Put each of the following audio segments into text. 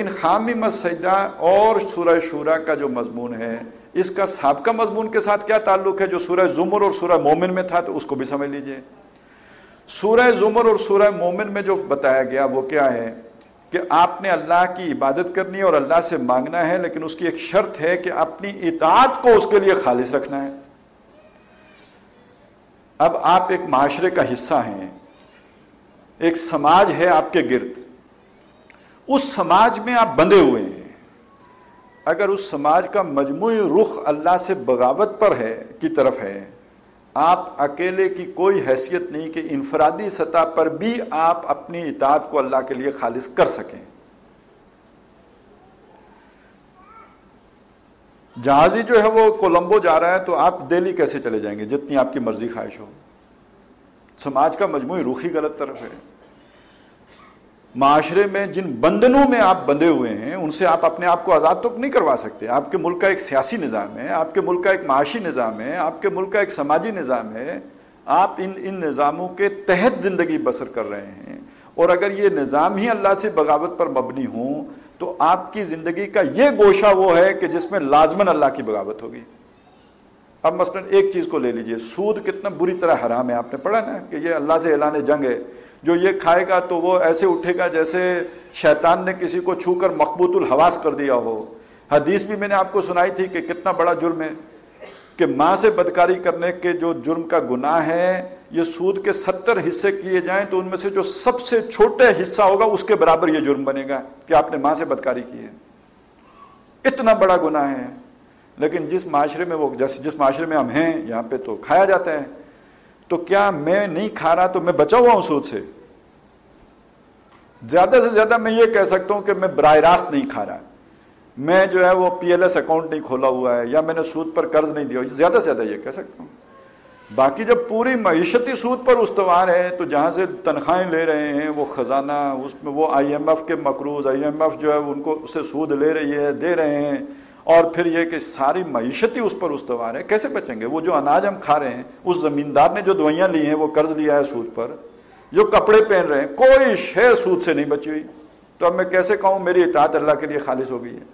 لیکن حامیم السجدہ اور سورہ شورا کا جو مضمون ہے اس کا سابقہ مضمون کے ساتھ کیا تعلق ہے؟ جو سورہ زمر اور سورہ مومن میں تھا تو اس کو بھی سمجھ لیجئے۔ سورہ زمر اور سورہ مومن میں جو بتایا گیا وہ کیا ہے کہ آپ نے اللہ کی عبادت کرنی ہے اور اللہ سے مانگنا ہے، لیکن اس کی ایک شرط ہے کہ اپنی اطاعت کو اس کے لیے خالص رکھنا ہے۔ اب آپ ایک معاشرے کا حصہ ہیں، ایک سماج ہے آپ کے گرد، اس سماج میں آپ بندھے ہوئے ہیں۔ اگر اس سماج کا مجموعی رخ اللہ سے بغاوت پر ہے کی طرف ہے، آپ اکیلے کی کوئی حیثیت نہیں کہ انفرادی سطح پر بھی آپ اپنی اطاعت کو اللہ کے لیے خالص کر سکیں۔ جہازی جو ہے وہ کولمبو جا رہا ہے تو آپ دہلی کیسے چلے جائیں گے جتنی آپ کی مرضی خواہش ہو؟ سماج کا مجموعی رخ ہی غلط طرف ہے۔ معاشرے میں جن بندنوں میں آپ بندھے ہوئے ہیں ان سے آپ اپنے آپ کو آزاد تو نہیں کروا سکتے۔ آپ کے ملک کا ایک سیاسی نظام ہے، آپ کے ملک کا ایک معاشی نظام ہے، آپ کے ملک کا ایک سماجی نظام ہے، آپ ان نظاموں کے تحت زندگی بسر کر رہے ہیں، اور اگر یہ نظام ہی اللہ سے بغاوت پر مبنی ہوں تو آپ کی زندگی کا یہ گوشہ وہ ہے کہ جس میں لازماً اللہ کی بغاوت ہوگی۔ اب مثلا ایک چیز کو لے لیجئے، سود کتنا بری طرح حرام ہے، آپ نے پڑھا نا کہ یہ اللہ سے اعلان جنگ ہے، جو یہ کھائے گا تو وہ ایسے اٹھے گا جیسے شیطان نے کسی کو چھو کر مخبوط الحواس کر دیا ہو۔ حدیث بھی میں نے آپ کو سنائی تھی کہ کتنا بڑا جرم ہے کہ ماں سے بدکاری کرنے کے جو جرم کا گناہ ہے، یہ سود کے 70 حصے کیے جائیں تو ان میں سے جو سب سے چھوٹے حصہ ہوگا اس کے برابر یہ جرم بنے گا کہ آپ نے ماں سے بدکاری کی ہے۔ اتنا بڑا گناہ ہے، لیکن جس معاشرے میں ہم ہیں یہاں پہ تو کھایا جاتا ہے۔ تو کیا میں نہیں کھا رہا تو میں بچا ہوا ہوں سود سے؟ زیادہ سے زیادہ میں یہ کہہ سکتا ہوں کہ میں براہ راست نہیں کھا رہا، میں جو ہے وہ PLS اکاؤنٹ نہیں کھولا ہوا ہے، یا میں نے سود پر قرض نہیں دیا، زیادہ سے زیادہ یہ کہہ سکتا ہوں۔ باقی جب پوری معیشتی سود پر استوار ہے تو جہاں سے تنخواہیں لے رہے ہیں وہ خزانہ، اس میں وہ IMF کے مقروض، IMF جو ہے ان کو اس سے سود لے رہی ہے، دے رہے ہیں، اور پھر یہ کہ ساری معیشت ہی اس پر استوار ہے، کیسے بچیں گے؟ وہ جو اناج ہم کھا رہے ہیں، اس زمیندار نے جو دوائیاں لی ہیں وہ قرض لیا ہے سود پر، جو کپڑے پہن رہے ہیں کوئی شے سود سے نہیں بچی ہوئی، تو اب میں کیسے کہوں میری اطاعت اللہ کے لیے خالص ہو گئی ہے؟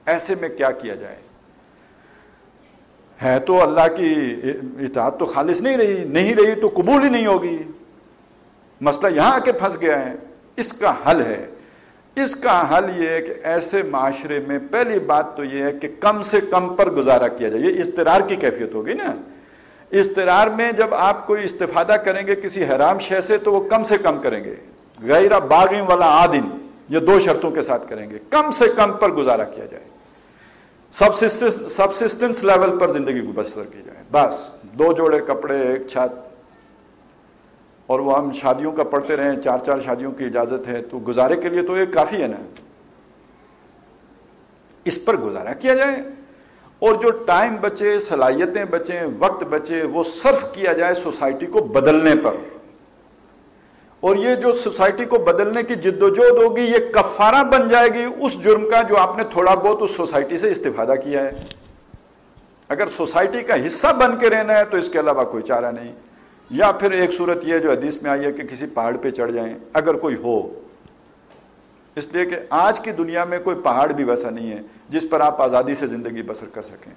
ایسے میں کیا کیا جائے؟ ہے تو اللہ کی اطاعت تو خالص نہیں رہی تو قبول ہی نہیں ہوگی۔ مسئلہ یہاں آ کے پھنس گیا ہے۔ اس کا حل ہے، اس کا حل یہ ہے کہ ایسے معاشرے میں پہلی بات تو یہ ہے کہ کم سے کم پر گزارا کیا جائے۔ یہ اضطرار کی کیفیت ہوگی نا، اضطرار میں جب آپ کوئی استفادہ کریں گے کسی حرام شے سے تو وہ کم سے کم کریں گے، غیر باغ ولا عادن، یہ دو شرطوں کے ساتھ کریں گے، کم سے کم پر گزارا کیا جائے، سبسسٹنس لیول پر زندگی کو بسر کی جائے، بس 2 جوڑے کپڑے، 1 چھت، اور وہ ہم شادیوں کا پڑھتے رہیں، 4 شادیوں کی اجازت ہے، تو گزارے کے لیے تو یہ کافی ہے نا، اس پر گزارا کیا جائے، اور جو ٹائم بچے، صلاحیتیں بچیں، وقت بچے، وہ صرف کیا جائے سوسائٹی کو بدلنے پر۔ اور یہ جو سوسائٹی کو بدلنے کی جدوجہد ہوگی یہ کفارہ بن جائے گی اس جرم کا جو آپ نے تھوڑا بہت اس سوسائٹی سے استفادہ کیا ہے۔ اگر سوسائٹی کا حصہ بن کے رہنا ہے تو اس کے علاوہ کوئی چارہ نہیں، یا پھر ایک صورت یہ جو حدیث میں آئی ہے کہ کسی پہاڑ پہ چڑھ جائیں اگر کوئی ہو، اس لیے کہ آج کی دنیا میں کوئی پہاڑ بھی ویسا نہیں ہے جس پر آپ آزادی سے زندگی بسر کر سکیں۔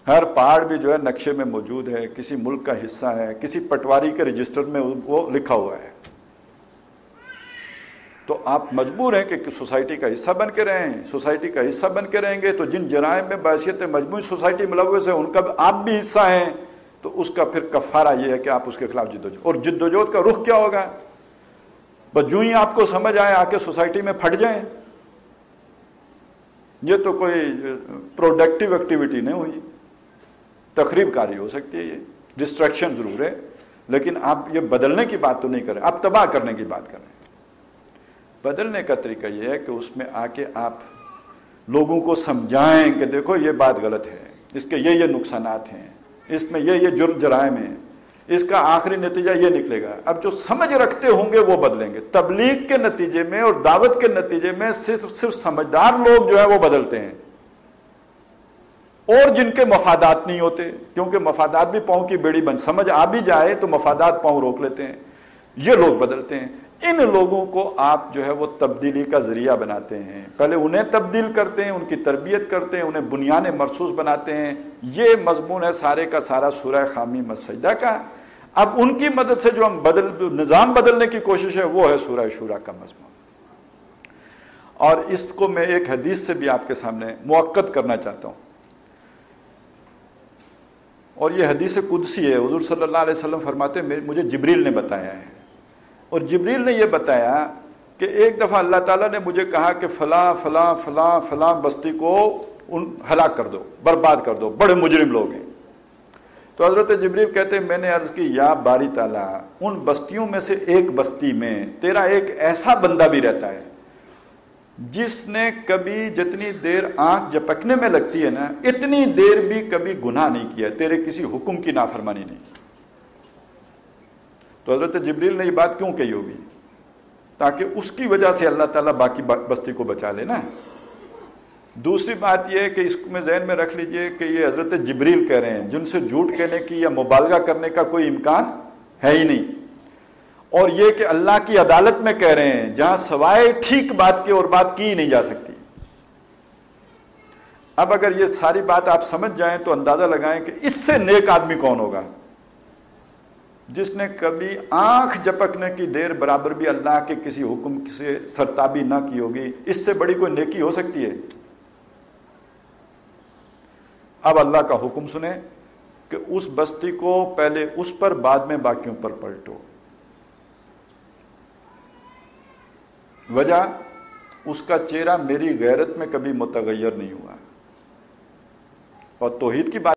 ہر پہاڑ بھی جو ہے نقشے میں موجود ہے، کسی ملک کا حصہ ہے، کسی پٹواری کے رجسٹر میں وہ لکھا ہوا ہے، تو آپ مجبور ہیں کہ سوسائٹی کا حصہ بن کے رہیں۔ سوسائٹی کا حصہ بن کے رہیں گے تو جن جرائم میں بحیثیت مجموعی سوسائٹی ملوث ہے ان کا آپ بھی حصہ ہیں، تو اس کا پھر کفارہ یہ ہے کہ آپ اس کے خلاف جدوجہد، اور جدوجہد کا رخ کیا ہوگا؟ بس جو ہی آپ کو سمجھ آئے آ کے سوسائٹی میں پھٹ جائیں، یہ تو کوئی پروڈکٹیو ایکٹیویٹی نہیں ہوئی، تخریب کاری ہو سکتی ہے، یہ ڈسٹریکشن ضرور ہے، لیکن آپ یہ بدلنے کی بات تو نہیں کریں، آپ تباہ کرنے کی بات کریں۔ بدلنے کا طریقہ یہ ہے کہ اس میں آ کے آپ لوگوں کو سمجھائیں کہ دیکھو یہ بات غلط ہے، اس کے یہ نقصانات ہیں، اس میں یہ جرائم ہیں، اس کا آخری نتیجہ یہ نکلے گا۔ اب جو سمجھ رکھتے ہوں گے وہ بدلیں گے۔ تبلیغ کے نتیجے میں اور دعوت کے نتیجے میں صرف سمجھدار لوگ جو ہے وہ بدلتے ہیں، اور جن کے مفادات نہیں ہوتے، کیونکہ مفادات بھی پاؤں کی بیڑی بن، سمجھ آ بھی جائے تو مفادات پاؤں روک لیتے ہیں، یہ لوگ بدلتے ہیں۔ ان لوگوں کو آپ جو ہے وہ تبدیلی کا ذریعہ بناتے ہیں، پہلے انہیں تبدیل کرتے ہیں، ان کی تربیت کرتے ہیں، انہیں بنیان مرصوص بناتے ہیں۔ یہ مضمون ہے سارے کا سارا سورہ حامیم السجدہ کا۔ اب ان کی مدد سے جو ہم نظام بدلنے کی کوشش ہے وہ ہے سورہ شورا کا مضمون۔ اور اس کو میں ایک حدیث سے بھی آپ کے سامنے مؤکد کرنا چاہتا ہوں، اور یہ حدیث قدسی ہے۔ حضور صلی اللہ علیہ وسلم فرماتے ہیں مجھے جبریل نے بتایا ہے، اور جبریل نے یہ بتایا کہ ایک دفعہ اللہ تعالیٰ نے مجھے کہا کہ فلاں فلاں فلاں فلاں بستی کو ہلاک کر دو، برباد کر دو، بڑے مجرم لوگ ہیں۔ تو حضرت جبریل کہتے ہیں میں نے عرض کی یا باری تعالیٰ، ان بستیوں میں سے ایک بستی میں تیرا ایک ایسا بندہ بھی رہتا ہے جس نے کبھی جتنی دیر آنکھ جھپکنے میں لگتی ہے نا اتنی دیر بھی کبھی گناہ نہیں کیا، تیرے کسی حکم کی نافرمانی نہیں کی۔ تو حضرت جبریل نے یہ بات کیوں کہی ہوگی؟ تاکہ اس کی وجہ سے اللہ تعالیٰ باقی بستی کو بچا لے نا۔ دوسری بات یہ ہے کہ اس میں ذہن میں رکھ لیجئے کہ یہ حضرت جبریل کہہ رہے ہیں جن سے جھوٹ کہنے کی یا مبالغہ کرنے کا کوئی امکان ہے ہی نہیں، اور یہ کہ اللہ کی عدالت میں کہہ رہے ہیں جہاں سوائے ٹھیک بات کے اور بات کی ہی نہیں جا سکتی۔ اب اگر یہ ساری بات آپ سمجھ جائیں تو اندازہ لگائیں کہ اس سے نیک آدمی کون ہوگا، جس نے کبھی آنکھ جھپکنے کی دیر برابر بھی اللہ کے کسی حکم سے سرتابی نہ کی ہوگی۔ اس سے بڑی کوئی نیکی ہو سکتی ہے؟ اب اللہ کا حکم سنیں کہ اس بستی کو پہلے اس پر بعد میں باقیوں پر پلٹو۔ وجہ اس کا چہرہ میری غیرت میں کبھی متغیر نہیں ہوا، اور توحید کی بات